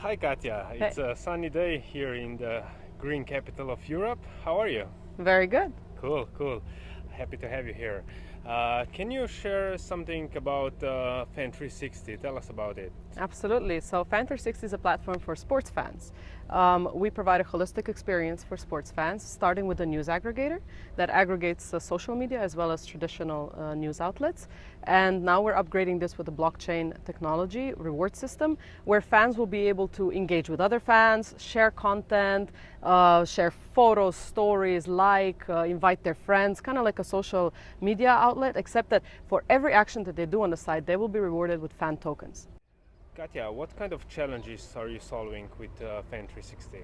Hi Katja, Hey, it's a sunny day here in the green capital of Europe. How are you? very good. Cool, cool. Happy to have you here. Can you share something about Fan 360? Tell us about it. Absolutely. So Fan360 is a platform for sports fans. We provide a holistic experience for sports fans, starting with a news aggregator that aggregates social media as well as traditional news outlets. And now we're upgrading this with a blockchain technology reward system where fans will be able to engage with other fans, share content, share photos, stories, invite their friends, kind of like a social media outlet, except that for every action that they do on the site, they will be rewarded with fan tokens. Katja, what kind of challenges are you solving with Fan 360?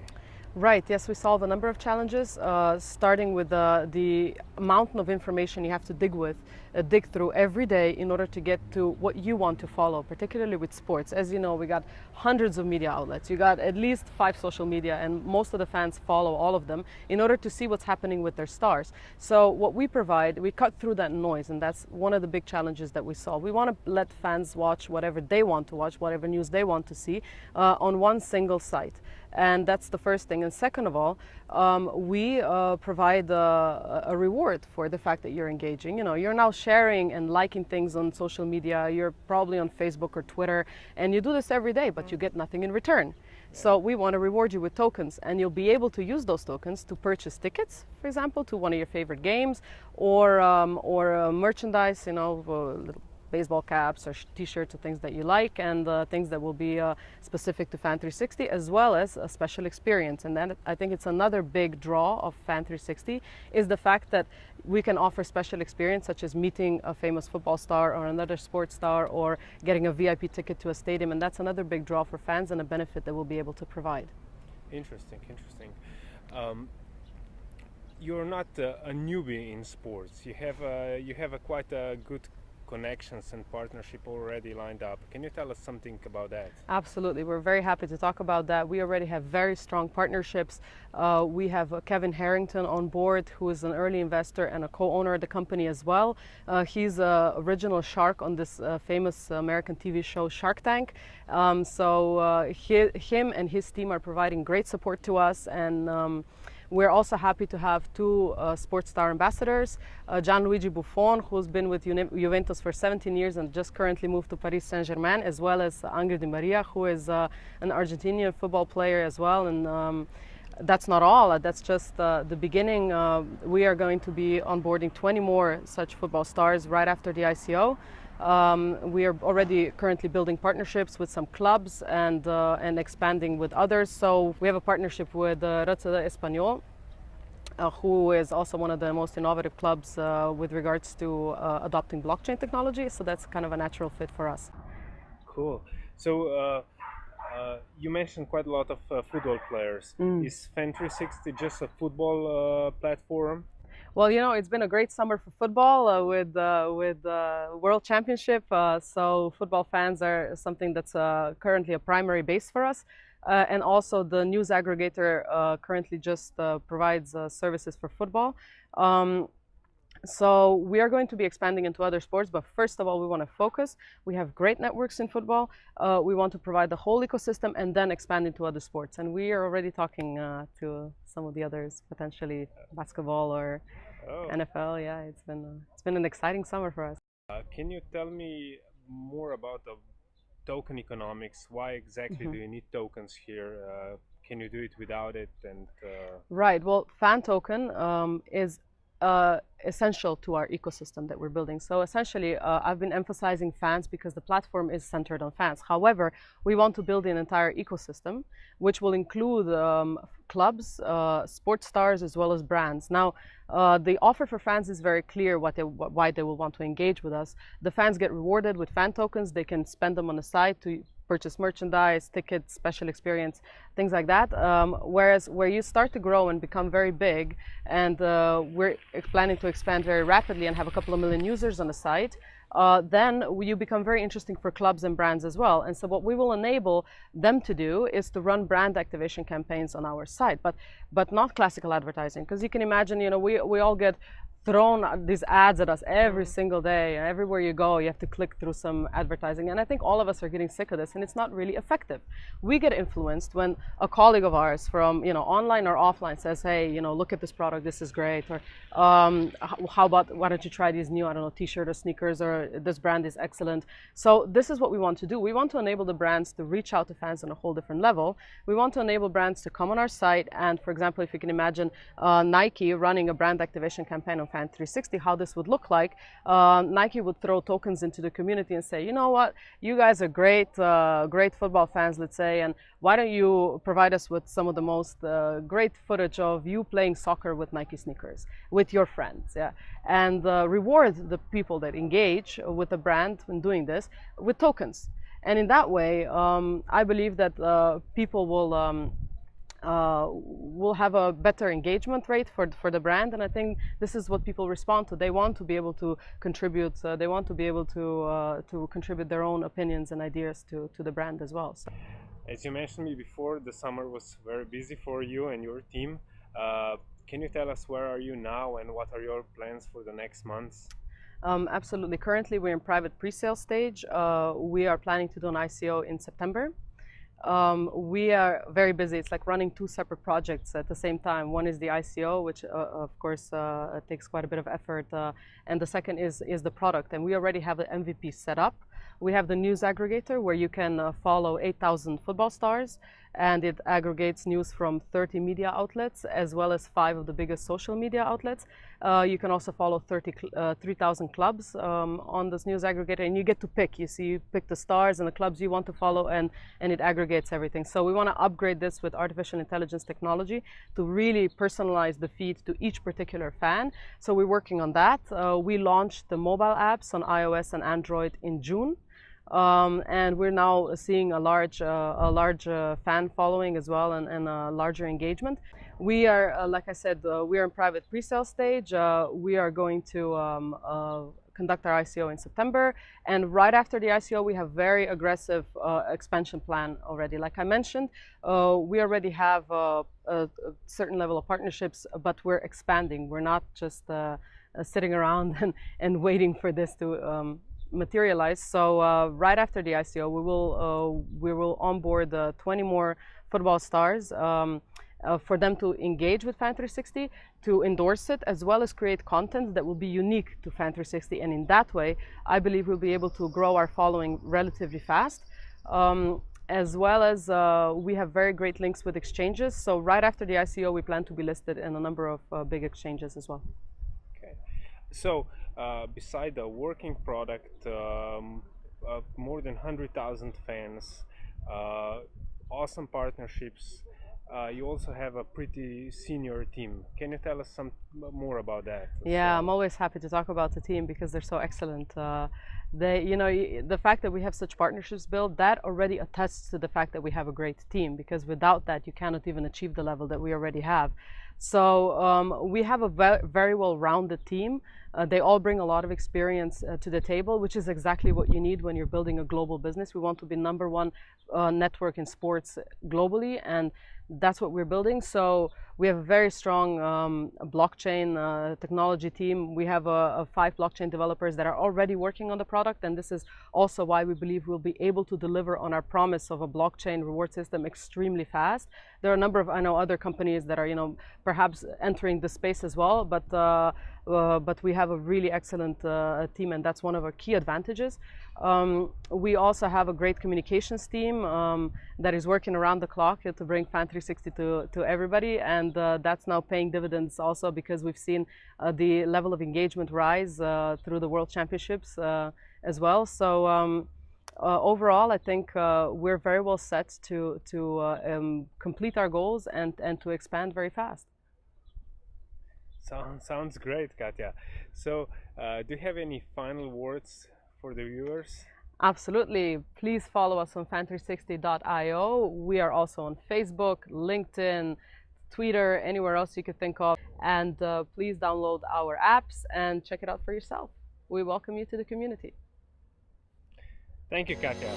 Right, yes, we solve a number of challenges, starting with the mountain of information you have to dig through every day in order to get to what you want to follow, particularly with sports. As you know, we got hundreds of media outlets. You got at least 5 social media, and most of the fans follow all of them in order to see what's happening with their stars. So what we provide, we cut through that noise, and that's one of the big challenges that we solve. We want to let fans watch whatever they want to watch, whatever news they want to see, on one single site. And that's the first thing. And second of all, we provide a reward for the fact that you're engaging. You know, you're now sharing and liking things on social media. You're probably on Facebook or Twitter, and you do this every day, but you get nothing in return. So we want to reward you with tokens, and you'll be able to use those tokens to purchase tickets, for example, to one of your favorite games, or merchandise. You know, little baseball caps or t-shirts or things that you like, and things that will be specific to Fan 360, as well as a special experience. And then I think it's another big draw of Fan 360 is the fact that we can offer special experience such as meeting a famous football star or another sports star or getting a VIP ticket to a stadium, and that's another big draw for fans and a benefit that we'll be able to provide. Interesting, interesting. You're not a newbie in sports. You have a quite a good connections and partnership already lined up. Can you tell us something about that? Absolutely. We're very happy to talk about that. We already have very strong partnerships. We have Kevin Harrington on board, who is an early investor and a co-owner of the company as well. He's an original shark on this famous American TV show Shark Tank. Him and his team are providing great support to us, and we're also happy to have 2 sports star ambassadors, Gianluigi Buffon, who's been with Juventus for 17 years and just currently moved to Paris Saint-Germain, as well as Angel Di Maria, who is an Argentinian football player as well. And that's not all. That's just the beginning. We are going to be onboarding 20 more such football stars right after the ICO. We are already currently building partnerships with some clubs and expanding with others. So we have a partnership with RCD Espanyol, who is also one of the most innovative clubs with regards to adopting blockchain technology. So that's kind of a natural fit for us. Cool. So you mentioned quite a lot of football players. Is Fan 360 just a football platform? Well, you know, it's been a great summer for football with World Championship. So football fans are something that's currently a primary base for us. And also the news aggregator currently just provides services for football. So we are going to be expanding into other sports, but first of all, we want to focus. We have great networks in football. We want to provide the whole ecosystem and then expand into other sports. And we are already talking to some of the others, potentially basketball or NFL. Yeah, it's been an exciting summer for us. Can you tell me more about the token economics? Why exactly do you need tokens here? Can you do it without it? And Right. Well, fan token is essential to our ecosystem that we're building. So essentially, I've been emphasizing fans because the platform is centered on fans. However, we want to build an entire ecosystem, which will include clubs, sports stars, as well as brands. Now, the offer for fans is very clear why they will want to engage with us. The fans get rewarded with fan tokens. They can spend them on the site to purchase merchandise, tickets, special experience, things like that. Whereas where you start to grow and become very big, and we're planning to expand very rapidly and have a couple of million users on the site, then you become very interesting for clubs and brands as well. And so what we will enable them to do is to run brand activation campaigns on our site, but not classical advertising. Because you can imagine, you know, we all get thrown these ads at us every single day. And everywhere you go, you have to click through some advertising. And I think all of us are getting sick of this, and it's not really effective. We get influenced when a colleague of ours from, online or offline says, hey, look at this product, this is great. Or how about, why don't you try these new, I don't know, t-shirt or sneakers, or this brand is excellent. So this is what we want to do. We want to enable the brands to reach out to fans on a whole different level. We want to enable brands to come on our site. And for example, if you can imagine Nike running a brand activation campaign on Fan 360, how this would look like, Nike would throw tokens into the community and say, you know what, you guys are great, great football fans, let's say, and why don't you provide us with some of the most great footage of you playing soccer with Nike sneakers with your friends, yeah, and reward the people that engage with the brand in doing this with tokens. And in that way, I believe that people will have a better engagement rate for the brand, and I think this is what people respond to. They want to be able to contribute. They want to be able to contribute their own opinions and ideas to the brand as well. So. As you mentioned me before, the summer was very busy for you and your team. Can you tell us where are you now and what are your plans for the next months? Absolutely. Currently, we're in private pre-sale stage. We are planning to do an ICO in September. We are very busy. It's like running two separate projects at the same time. One is the ICO, which of course takes quite a bit of effort, and the second is the product. And we already have the MVP set up. We have the news aggregator where you can follow 8,000 football stars, and it aggregates news from 30 media outlets as well as 5 of the biggest social media outlets. You can also follow 3,000 clubs on this news aggregator, and you get to pick. You pick the stars and the clubs you want to follow, and it aggregates everything. So we want to upgrade this with artificial intelligence technology to really personalize the feed to each particular fan. So we're working on that. We launched the mobile apps on iOS and Android in June. And we're now seeing a large fan following as well, and a larger engagement. We are, like I said, we are in private pre-sale stage. We are going to conduct our ICO in September, and right after the ICO, we have very aggressive expansion plan already. Like I mentioned, we already have a certain level of partnerships, but we're expanding. We're not just sitting around and waiting for this to materialize. So right after the ICO, we will onboard 20 more football stars for them to engage with Fan 360, to endorse it, as well as create content that will be unique to Fan 360. And in that way, I believe we'll be able to grow our following relatively fast. As well as we have very great links with exchanges. So right after the ICO, we plan to be listed in a number of big exchanges as well. Okay. So beside the working product, more than 100,000 fans, awesome partnerships, you also have a pretty senior team. Can you tell us some more about that? Yeah, I'm always happy to talk about the team because they're so excellent. The fact that we have such partnerships built, that already attests to the fact that we have a great team, because without that, you cannot even achieve the level that we already have. So we have a very well-rounded team. They all bring a lot of experience to the table, which is exactly what you need when you're building a global business. We want to be #1 network in sports globally, and that's what we're building. So we have a very strong blockchain technology team. We have 5 blockchain developers that are already working on the product, and this is also why we believe we'll be able to deliver on our promise of a blockchain reward system extremely fast. There are a number of, I know, other companies that are, perhaps entering the space as well, but we have a really excellent team, and that's one of our key advantages. We also have a great communications team that is working around the clock to bring Fan 360 to everybody, and that's now paying dividends also, because we've seen the level of engagement rise through the World Championships as well. So overall, I think we're very well set to complete our goals and to expand very fast. Sounds great, Katja. So do you have any final words for the viewers? Absolutely. Please follow us on fan360.io. We are also on Facebook, LinkedIn, Twitter, anywhere else you could think of. And please download our apps and check it out for yourself. We welcome you to the community. Thank you, Katja.